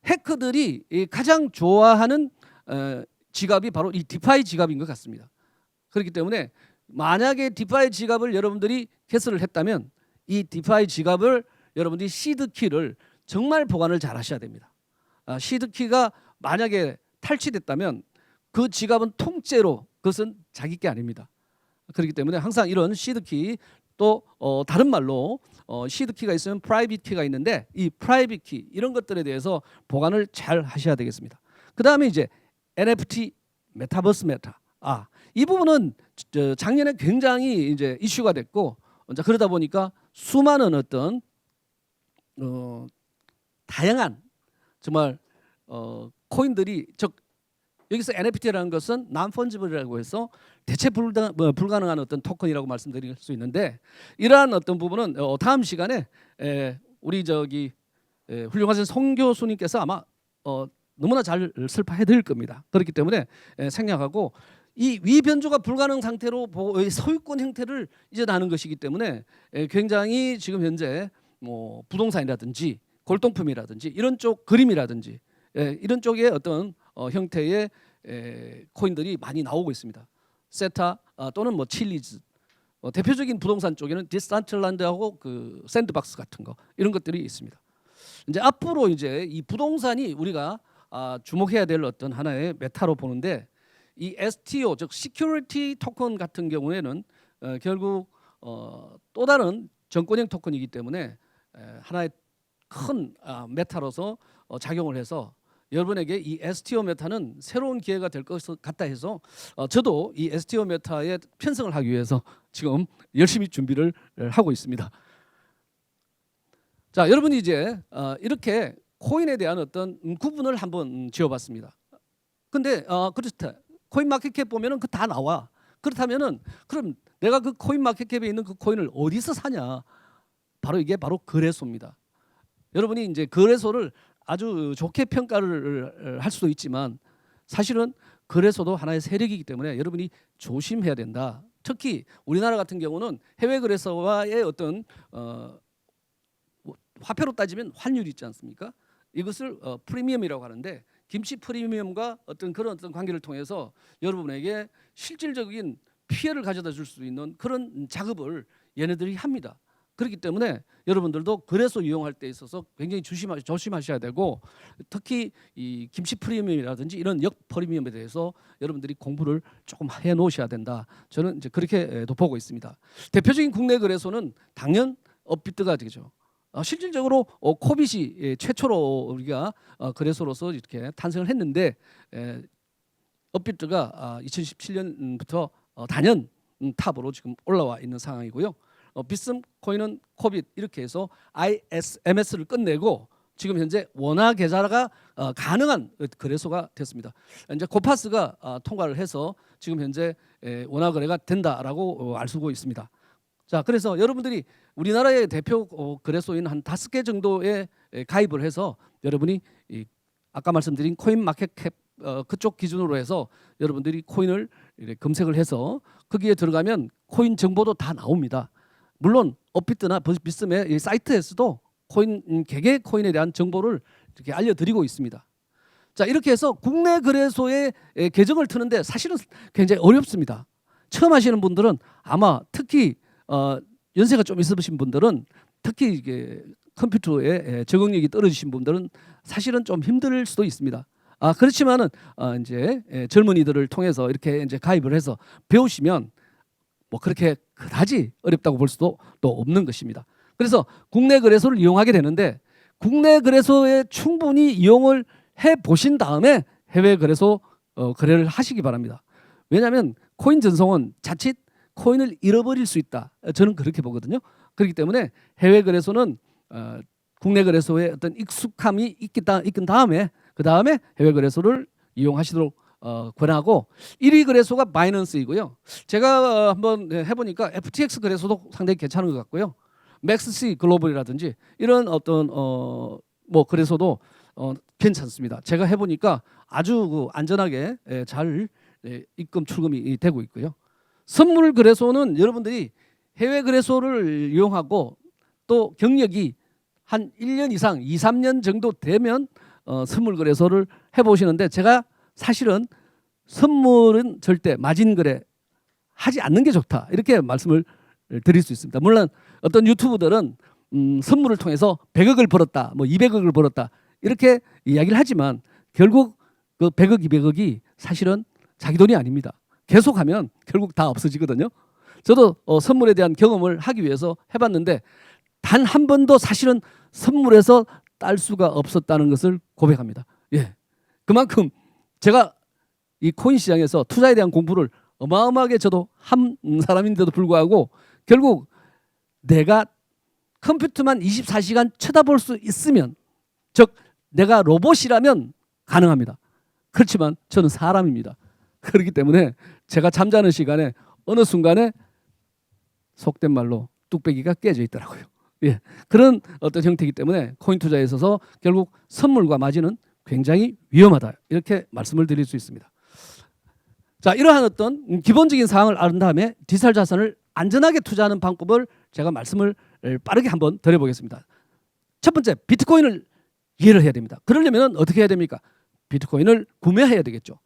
해커들이 가장 좋아하는 지갑이 바로 이 디파이 지갑인 것 같습니다. 그렇기 때문에 만약에 디파이 지갑을 여러분들이 개설을 했다면 이 디파이 지갑을 여러분들이 시드키를 정말 보관을 잘 하셔야 됩니다. 시드키가 만약에 탈취됐다면 그 지갑은 통째로 그것은 자기 게 아닙니다. 그렇기 때문에 항상 이런 시드키, 또 다른 말로 시드키가 있으면 프라이빗 키가 있는데 이 프라이빗 키 이런 것들에 대해서 보관을 잘 하셔야 되겠습니다. 그 다음에 이제 NFT 메타버스 메타, 이 부분은 작년에 굉장히 이제 이슈가 됐고, 그러다 보니까 수많은 어떤 다양한 정말 코인들이, 즉 여기서 NFT라는 것은 non-fungible 해서 대체 불가능한 어떤 토큰이라고 말씀드릴 수 있는데, 이러한 어떤 부분은 다음 시간에 우리 훌륭하신 송 교수님께서 아마 너무나 잘 설파해 드릴 겁니다. 그렇기 때문에 생략하고, 이 위변조가 불가능 상태로 소유권 형태를 이제 나는 것이기 때문에 굉장히 지금 현재 뭐 부동산이라든지 골동품이라든지 이런 쪽 그림이라든지 이런 쪽의 어떤 형태의 코인들이 많이 나오고 있습니다. 세타 또는 뭐 칠리즈, 대표적인 부동산 쪽에는 디스탄틀란드하고 그 샌드박스 같은 거 이런 것들이 있습니다. 이제 앞으로 이제 이 부동산이 우리가 주목해야 될 어떤 하나의 메타로 보는데, 이 STO 즉 시큐리티 토큰 같은 경우에는 결국 또 다른 정권형 토큰이기 때문에 하나의 큰 메타로서 작용을 해서 여러분에게 이 STO 메타는 새로운 기회가 될 것 같다 해서 저도 이 STO 메타에 편성을 하기 위해서 지금 열심히 준비를 하고 있습니다. 자, 여러분이 이제 이렇게 코인에 대한 어떤 구분을 한번 지어봤습니다. 근데 그렇다. 코인 마켓캡 보면은 그 다 나와. 그렇다면은 그럼 내가 그 코인 마켓캡에 있는 그 코인을 어디서 사냐? 바로 이게 바로 거래소입니다. 여러분이 이제 거래소를 아주 좋게 평가를 할 수도 있지만 사실은 거래소도 하나의 세력이기 때문에 여러분이 조심해야 된다. 특히 우리나라 같은 경우는 해외 거래소와의 어떤 화폐로 따지면 환율이 있지 않습니까? 이것을 프리미엄이라고 하는데, 김치 프리미엄과 어떤 그런 어떤 관계를 통해서 여러분에게 실질적인 피해를 가져다 줄 수 있는 그런 작업을 얘네들이 합니다. 그렇기 때문에 여러분들도 거래소 이용할 때 있어서 굉장히 조심하셔야 되고, 특히 이 김치 프리미엄이라든지 이런 역 프리미엄에 대해서 여러분들이 공부를 조금 해 놓으셔야 된다. 저는 이제 그렇게 보고 있습니다. 대표적인 국내 거래소는 당연 업비트가 되죠. 실질적으로 코빗이 최초로 우리가 거래소로서 이렇게 탄생을 했는데 업비트가 2017년부터 단연 탑으로 지금 올라와 있는 상황이고요. 비썸 코인은 코빗 이렇게 해서 ISMS를 끝내고 지금 현재 원화 계좌가 가능한 거래소가 됐습니다. 이제 코파스가 통과를 해서 지금 현재 원화 거래가 된다라고 알 수가 있습니다. 자, 그래서 여러분들이 우리나라의 대표 거래소인 한 5개 정도에 가입을 해서 여러분이 아까 말씀드린 코인 마켓캡 그쪽 기준으로 해서 여러분들이 코인을 검색을 해서 거기에 들어가면 코인 정보도 다 나옵니다. 물론 업비트나 비썸의 사이트에서도 개개 코인에 대한 정보를 이렇게 알려드리고 있습니다. 자, 이렇게 해서 국내 거래소에 계정을 트는데 사실은 굉장히 어렵습니다. 처음 하시는 분들은 아마 특히 연세가 좀 있으신 분들은 특히 이게 컴퓨터에 적응력이 떨어지신 분들은 사실은 좀 힘들 수도 있습니다. 그렇지만은 이제 젊은이들을 통해서 이렇게 이제 가입을 해서 배우시면 뭐 그렇게 그다지 어렵다고 볼 수도 또 없는 것입니다. 그래서 국내 거래소를 이용하게 되는데 국내 거래소에 충분히 이용을 해 보신 다음에 해외 거래소 거래를 하시기 바랍니다. 왜냐하면 코인 전송은 자칫 코인을 잃어버릴 수 있다. 저는 그렇게 보거든요. 그렇기 때문에 해외 거래소는 국내 거래소에 어떤 익숙함이 있긴 다음에 그 다음에 해외 거래소를 이용하시도록 권하고 1위 거래소가 바이낸스이고요. 제가 한번 해보니까 FTX 거래소도 상당히 괜찮은 것 같고요. 맥스C 글로벌이라든지 이런 어떤 뭐 거래소도 괜찮습니다. 제가 해보니까 아주 안전하게 잘 입금 출금이 되고 있고요. 선물 거래소는 여러분들이 해외 거래소를 이용하고 또 경력이 한 1년 이상 2, 3년 정도 되면 선물 거래소를 해보시는데 제가 사실은 선물은 절대 마진 거래 하지 않는 게 좋다 이렇게 말씀을 드릴 수 있습니다. 물론 어떤 유튜브들은 선물을 통해서 100억을 벌었다 뭐 200억을 벌었다 이렇게 이야기를 하지만 결국 그 100억 200억이 사실은 자기 돈이 아닙니다. 계속하면 결국 다 없어지거든요. 저도 선물에 대한 경험을 하기 위해서 해봤는데 단 한 번도 사실은 선물에서 딸 수가 없었다는 것을 고백합니다. 예, 그만큼 제가 이 코인 시장에서 투자에 대한 공부를 어마어마하게 저도 한 사람인데도 불구하고 결국 내가 컴퓨터만 24시간 쳐다볼 수 있으면 즉 내가 로봇이라면 가능합니다. 그렇지만 저는 사람입니다. 그렇기 때문에 제가 잠자는 시간에 어느 순간에 속된 말로 뚝배기가 깨져 있더라고요. 예, 그런 어떤 형태이기 때문에 코인 투자에 있어서 결국 선물과 마진은 굉장히 위험하다 이렇게 말씀을 드릴 수 있습니다. 자, 이러한 어떤 기본적인 사항을 알 다음에 디지털 자산을 안전하게 투자하는 방법을 제가 말씀을 빠르게 한번 드려보겠습니다. 첫 번째, 비트코인을 이해를 해야 됩니다. 그러려면 어떻게 해야 됩니까? 비트코인을 구매해야 되겠죠.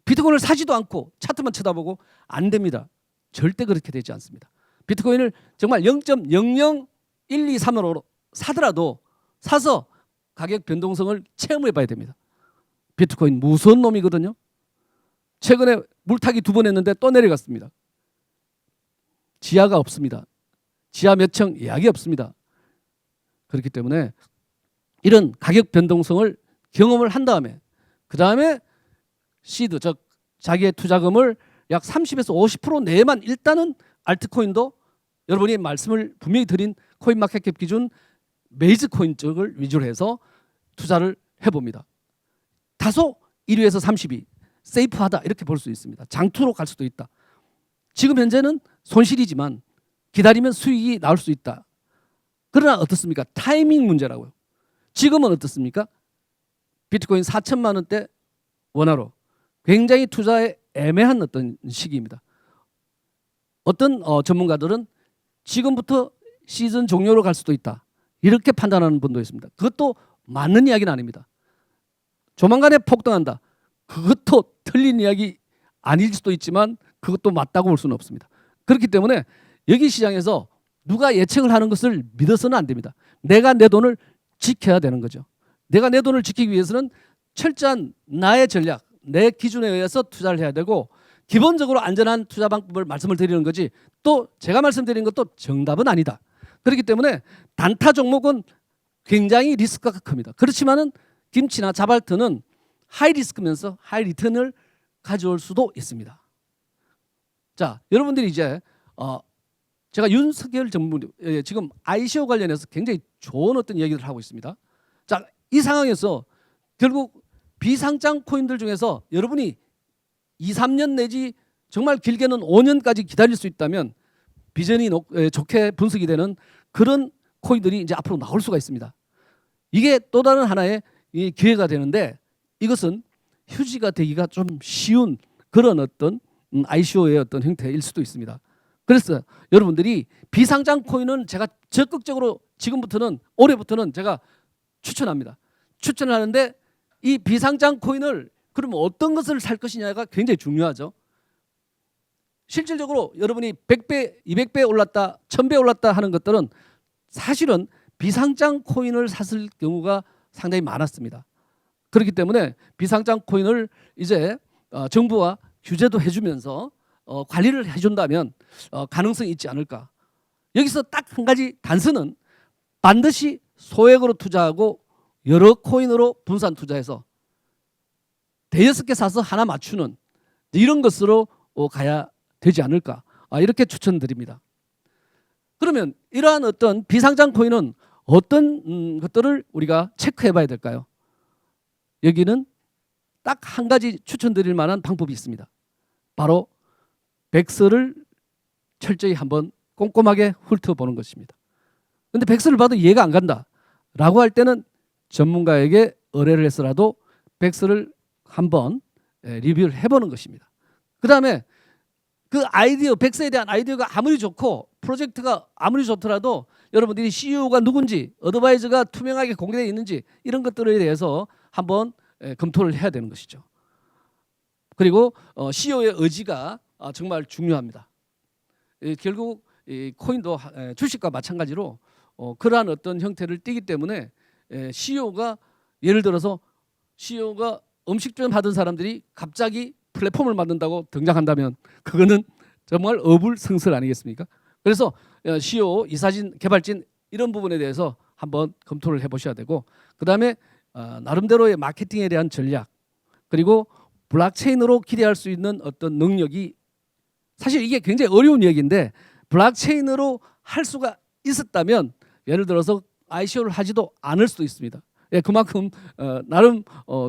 비트코인을 사지도 않고 차트만 쳐다보고 안 됩니다. 절대 그렇게 되지 않습니다. 비트코인을 정말 0.00123으로 사더라도 사서 가격 변동성을 체험해 봐야 됩니다. 비트코인 무서운 놈이거든요. 최근에 물타기 2번 했는데 또 내려갔습니다. 지하가 없습니다. 지하 몇 층 예약이 없습니다. 그렇기 때문에 이런 가격 변동성을 경험을 한 다음에 그 다음에 시드 즉 자기의 투자금을 약 30에서 50% 내만 일단은 알트코인도 여러분이 말씀을 분명히 드린 코인마켓캡 기준 메이즈 코인 쪽을 위주로 해서 투자를 해봅니다. 다소 1위에서 30위 세이프하다 이렇게 볼 수 있습니다. 장투로 갈 수도 있다. 지금 현재는 손실이지만 기다리면 수익이 나올 수 있다. 그러나 어떻습니까? 타이밍 문제라고요. 지금은 어떻습니까? 비트코인 4천만 원대 원화로 굉장히 투자에 애매한 어떤 시기입니다. 어떤 전문가들은 지금부터 시즌 종료로 갈 수도 있다. 이렇게 판단하는 분도 있습니다. 그것도 맞는 이야기는 아닙니다. 조만간에 폭등한다. 그것도 틀린 이야기 아닐 수도 있지만 그것도 맞다고 볼 수는 없습니다. 그렇기 때문에 여기 시장에서 누가 예측을 하는 것을 믿어서는 안 됩니다. 내가 내 돈을 지켜야 되는 거죠. 내가 내 돈을 지키기 위해서는 철저한 나의 전략, 내 기준에 의해서 투자를 해야 되고 기본적으로 안전한 투자 방법을 말씀을 드리는 거지 또 제가 말씀드린 것도 정답은 아니다. 그렇기 때문에 단타 종목은 굉장히 리스크가 큽니다. 그렇지만은 김치나 자발트는 하이 리스크면서 하이 리턴을 가져올 수도 있습니다. 자, 여러분들이 이제 제가 윤석열 정부 지금 ICO 관련해서 굉장히 좋은 어떤 얘기를 하고 있습니다. 자, 이 상황에서 결국 비상장 코인들 중에서 여러분이 2, 3년 내지 정말 길게는 5년까지 기다릴 수 있다면 비전이 좋게 분석이 되는 그런 코인들이 이제 앞으로 나올 수가 있습니다. 이게 또 다른 하나의 기회가 되는데 이것은 휴지가 되기가 좀 쉬운 그런 어떤 ICO의 어떤 형태일 수도 있습니다. 그래서 여러분들이 비상장 코인은 제가 적극적으로 지금부터는 올해부터는 제가 추천합니다. 추천을 하는데 이 비상장 코인을 그러면 어떤 것을 살 것이냐가 굉장히 중요하죠. 실질적으로 여러분이 100배, 200배 올랐다, 1000배 올랐다 하는 것들은 사실은 비상장 코인을 샀을 경우가 상당히 많았습니다. 그렇기 때문에 비상장 코인을 이제 정부가 규제도 해주면서 관리를 해준다면 가능성이 있지 않을까. 여기서 딱 한 가지 단서는 반드시 소액으로 투자하고 여러 코인으로 분산 투자해서 대여섯 개 사서 하나 맞추는 이런 것으로 가야 되지 않을까. 이렇게 추천드립니다. 그러면 이러한 어떤 비상장 코인은 어떤 것들을 우리가 체크해 봐야 될까요? 여기는 딱 한 가지 추천드릴 만한 방법이 있습니다. 바로 백서를 철저히 한번 꼼꼼하게 훑어보는 것입니다. 그런데 백서를 봐도 이해가 안 간다라고 할 때는 전문가에게 의뢰를 해서라도 백서를 한번 리뷰를 해보는 것입니다. 그 다음에 그 아이디어, 백서에 대한 아이디어가 아무리 좋고 프로젝트가 아무리 좋더라도 여러분들이 CEO가 누군지, 어드바이저가 투명하게 공개되어 있는지 이런 것들에 대해서 한번 검토를 해야 되는 것이죠. 그리고 CEO의 의지가 정말 중요합니다. 결국 이 코인도 주식과 마찬가지로 그러한 어떤 형태를 띠기 때문에 CEO가 예를 들어서 CEO가 음식점 하던 사람들이 갑자기 플랫폼을 만든다고 등장한다면 그거는 정말 어불성설 아니겠습니까? 그래서 CEO, 이사진, 개발진 이런 부분에 대해서 한번 검토를 해보셔야 되고 그 다음에 나름대로의 마케팅에 대한 전략 그리고 블록체인으로 기대할 수 있는 어떤 능력이 사실 이게 굉장히 어려운 얘기인데 블록체인으로 할 수가 있었다면 예를 들어서 ICO를 하지도 않을 수도 있습니다. 그만큼 나름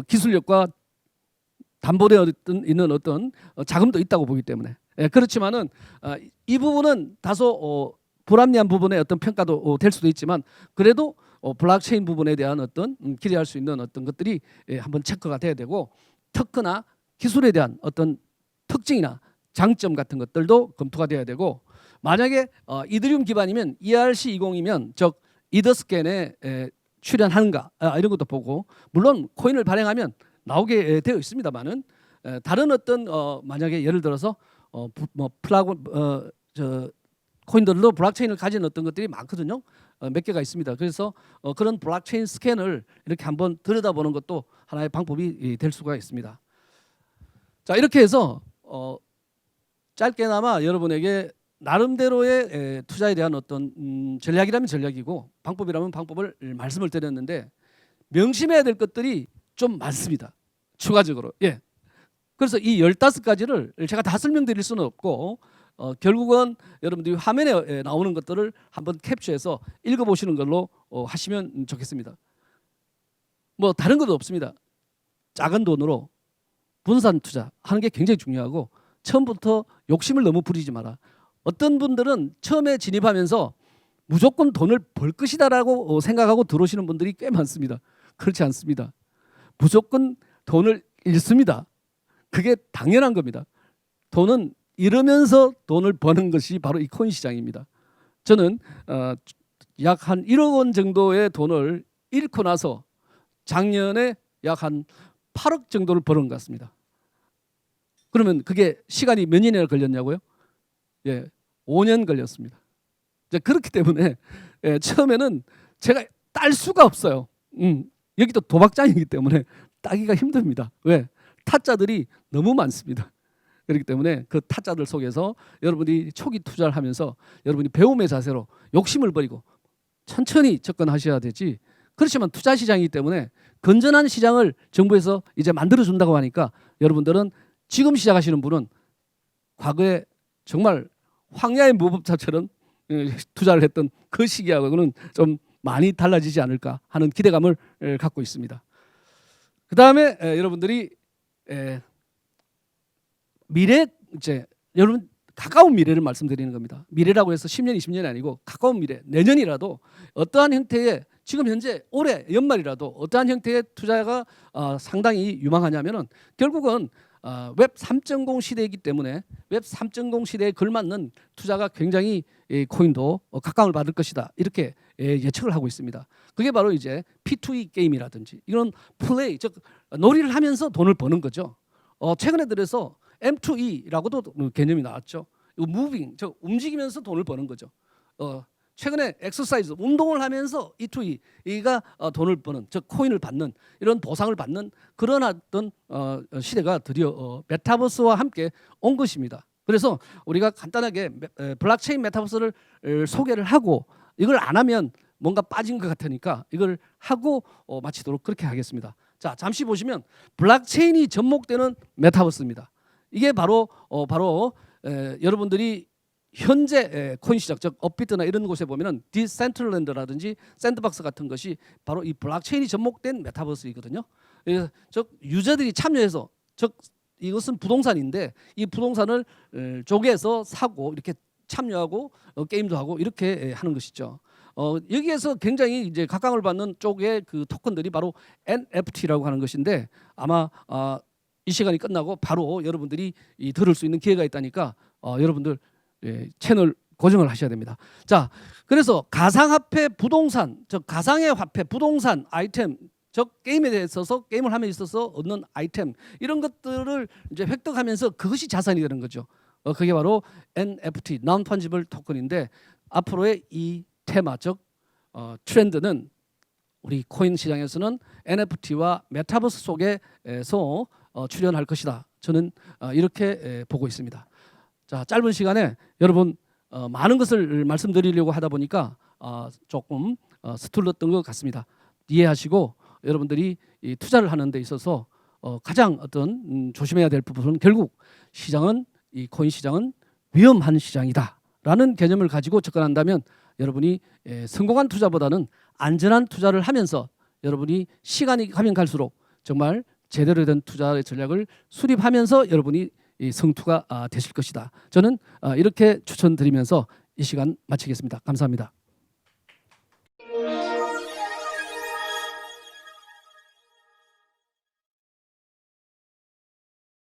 기술력과 담보되어 있는 어떤 자금도 있다고 보기 때문에 그렇지만은 이 부분은 다소 불합리한 부분의 어떤 평가도 될 수도 있지만 그래도 블록체인 부분에 대한 어떤 기대할 수 있는 어떤 것들이 한번 체크가 돼야 되고 특허나 기술에 대한 어떤 특징이나 장점 같은 것들도 검토가 돼야 되고 만약에 이더리움 기반이면 ERC20이면 즉 이더스캔에 출연하는가 이런 것도 보고 물론 코인을 발행하면 나오게 되어 있습니다만은 다른 어떤 만약에 예를 들어서 코인들도 블록체인을 가진 어떤 것들이 많거든요. 몇 개가 있습니다. 그래서 그런 블록체인 스캔을 이렇게 한번 들여다보는 것도 하나의 방법이 될 수가 있습니다. 자, 이렇게 해서 짧게나마 여러분에게 나름대로의 투자에 대한 어떤 전략이라면 전략이고 방법이라면 방법을 말씀을 드렸는데 명심해야 될 것들이 좀 많습니다. 추가적으로. 그래서 이 15가지를 제가 다 설명드릴 수는 없고 결국은 여러분들이 화면에 나오는 것들을 한번 캡처해서 읽어보시는 걸로 하시면 좋겠습니다. 뭐 다른 것도 없습니다. 작은 돈으로 분산 투자하는 게 굉장히 중요하고 처음부터 욕심을 너무 부리지 마라. 어떤 분들은 처음에 진입하면서 무조건 돈을 벌 것이다라고 생각하고 들어오시는 분들이 꽤 많습니다. 그렇지 않습니다. 무조건 돈을 잃습니다. 그게 당연한 겁니다. 돈은 잃으면서 돈을 버는 것이 바로 이 코인 시장입니다. 저는 약 한 1억 원 정도의 돈을 잃고 나서 작년에 약 한 8억 정도를 벌은 것 같습니다. 그러면 그게 시간이 몇 년이나 걸렸냐고요? 5년 걸렸습니다. 그렇기 때문에 처음에는 제가 딸 수가 없어요. 여기도 도박장이기 때문에 따기가 힘듭니다. 왜? 타짜들이 너무 많습니다. 그렇기 때문에 그 타짜들 속에서 여러분이 초기 투자를 하면서 여러분이 배움의 자세로 욕심을 버리고 천천히 접근하셔야 되지. 그렇지만 투자 시장이기 때문에 건전한 시장을 정부에서 이제 만들어준다고 하니까 여러분들은 지금 시작하시는 분은 과거에 정말 황야의 무법자처럼 투자를 했던 그 시기하고는 좀 많이 달라지지 않을까 하는 기대감을 갖고 있습니다. 그 다음에 여러분들이 미래, 이제 여러분 가까운 미래를 말씀드리는 겁니다. 미래라고 해서 10년, 20년이 아니고 가까운 미래, 내년이라도 어떠한 형태의, 지금 현재 올해 연말이라도 어떠한 형태의 투자가 상당히 유망하냐면은 결국은 웹 3.0 시대이기 때문에 웹 3.0 시대에 걸맞는 투자가 굉장히 코인도 각광을 받을 것이다. 이렇게 예측을 하고 있습니다. 그게 바로 이제 P2E 게임이라든지 이런 플레이, 즉 놀이를 하면서 돈을 버는 거죠. 최근에 들어서 M2E라고도 개념이 나왔죠. 무빙, 즉 움직이면서 돈을 버는 거죠. 최근에 엑서사이즈, 운동을 하면서 E2E가 돈을 버는, 즉 코인을 받는, 이런 보상을 받는 그런 어떤 시대가 드디어 메타버스와 함께 온 것입니다. 그래서 우리가 간단하게 블록체인 메타버스를 소개를 하고, 이걸 안 하면 뭔가 빠진 것 같으니까 이걸 하고 마치도록 그렇게 하겠습니다. 자, 잠시 보시면 블록체인이 접목되는 메타버스입니다. 이게 바로 여러분들이 현재 코인 시장, 즉 업비트나 이런 곳에 보면은 디센트럴랜드라든지 샌드박스 같은 것이 바로 이 블록체인이 접목된 메타버스이거든요. 즉 유저들이 참여해서, 즉 이것은 부동산인데 이 부동산을 쪼개서 사고 이렇게 참여하고 게임도 하고 이렇게 하는 것이죠. 여기에서 굉장히 이제 각광을 받는 쪽의 그 토큰들이 바로 NFT라고 하는 것인데, 아마 이 시간이 끝나고 바로 여러분들이 들을 수 있는 기회가 있다니까 여러분들 채널 고정을 하셔야 됩니다. 자, 그래서 가상화폐 부동산, 즉 가상의 화폐 부동산 아이템, 즉 게임에 있어서, 게임을 함에 있어서 얻는 아이템, 이런 것들을 이제 획득하면서 그것이 자산이 되는 거죠. 그게 바로 NFT, non-fungible 토큰인데, 앞으로의 이 테마, 즉 트렌드는 우리 코인 시장에서는 NFT와 메타버스 속에서 출현할 것이다. 저는 이렇게 보고 있습니다. 자, 짧은 시간에 여러분 많은 것을 말씀드리려고 하다 보니까 조금 서툴렀던 것 같습니다. 이해하시고 여러분들이 이 투자를 하는 데 있어서 가장 어떤 조심해야 될 부분은, 결국 시장은, 이 코인 시장은 위험한 시장이다라는 개념을 가지고 접근한다면 여러분이 성공한 투자보다는 안전한 투자를 하면서 여러분이 시간이 가면 갈수록 정말 제대로 된 투자의 전략을 수립하면서 여러분이 이 성투가 되실 것이다. 저는 이렇게 추천드리면서 이 시간 마치겠습니다. 감사합니다.